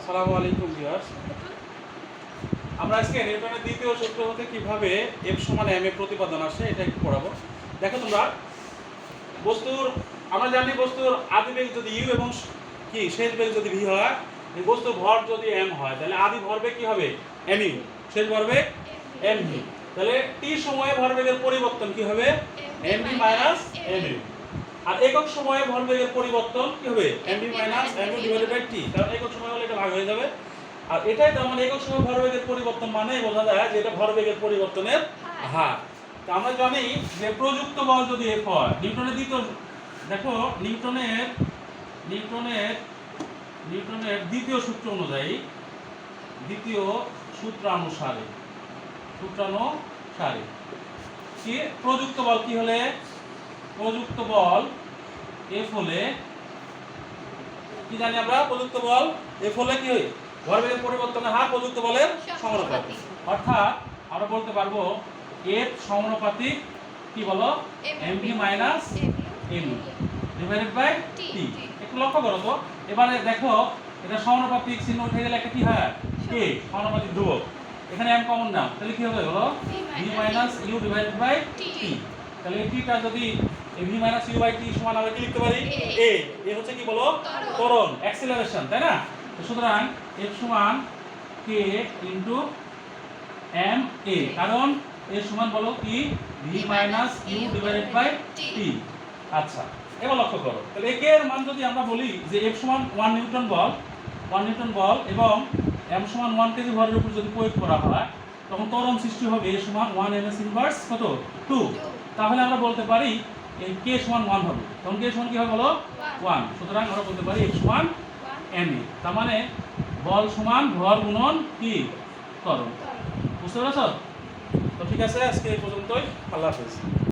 আসসালামু আলাইকুম ভিউয়ার্স। আমরা আজকে নিউটনের দ্বিতীয় সূত্র হতে কিভাবে F সমান m এর প্রতিপাদন আসে এটা একটু পড়াবো। দেখো তোমরা আমরা জানি বস্তুর আদি বেগ যদি u এবং কি শেষ বেগ যদি v হয়, এই বস্তুর ভর যদি m হয় তাহলে আদি ভরবেগ কি হবে mu, শেষ ভরবেগ mv। তাহলে t সময়ে ভরবেগের পরিবর্তন কি হবে mv মাইনাস mu। আর একক সময়ে ভরবেগের পরিবর্তন কি হবে mv minus mu divided by t, কারণ একক সময় হলে এটা ভাগ হয়ে যাবে। আর এটাই তার মানে একক সময় ভরবেগের পরিবর্তন মানেই বোঝা যায় যে এটা ভরবেগের পরিবর্তনের হার। তো আমরা জানি যে প্রযুক্ত বল যদি F হয়, নিউটনের দ্বিতীয় দেখো নিউটনের দ্বিতীয় সূত্র অনুযায়ী দ্বিতীয় সূত্রানুসারে কি প্রযুক্ত বল কি হলে প্রযুক্ত বল F হলে কি জানি আমরা প্রযুক্ত বল F হলে কি হয় ভরবেগের পরিবর্তনের হার প্রযুক্ত বলের সমানুপাতিক। অর্থাৎ আমরা বলতে পারবো F সমানুপাতিক কি বলো mv minus mu divided by t। একটু লক্ষ্য করো তো, এবারে দেখো এটা সমানুপাতিক চিহ্ন উঠে গেলে একটা কি হয় k সমানুপাতিক ধ্রুবক, এখানে m কমন নাও তাহলে কি হবে বলো v minus u divided by t। তাহলে এই টা যদি v minus u by t সমান আমরা কি লিখতে পারি a। এ হচ্ছে কি বলো ত্বরণ অ্যাক্সিলারেশন, তাই না? সুতরাং F সমান k ইনটু m a, কারণ এর সমান বলো কি v minus u divided by t। আচ্ছা, এবার লক্ষ্য করো তাহলে k এর মান যদি আমরা বলি যে F সমান 1 নিউটন বল এবং m সমান 1 কেজি ভরের উপর যদি প্রয়োগ করা হয় তখন ত্বরণ সৃষ্টি হবে a সমান 1 ms ইনভার্স কত 2। তাহলে আমরা বলতে পারি এই k সমান 1 হবে, তখন k সমান কি হবে বলো 1। সুতরাং আমরা বলতে পারি F সমান ma, তার মানে বল সমান ভর গুণন কি ত্বরণ। বুঝতে পেরেছো? তো ঠিক আছে, আজকে এই পর্যন্তই। আল্লাহ হাফেজ।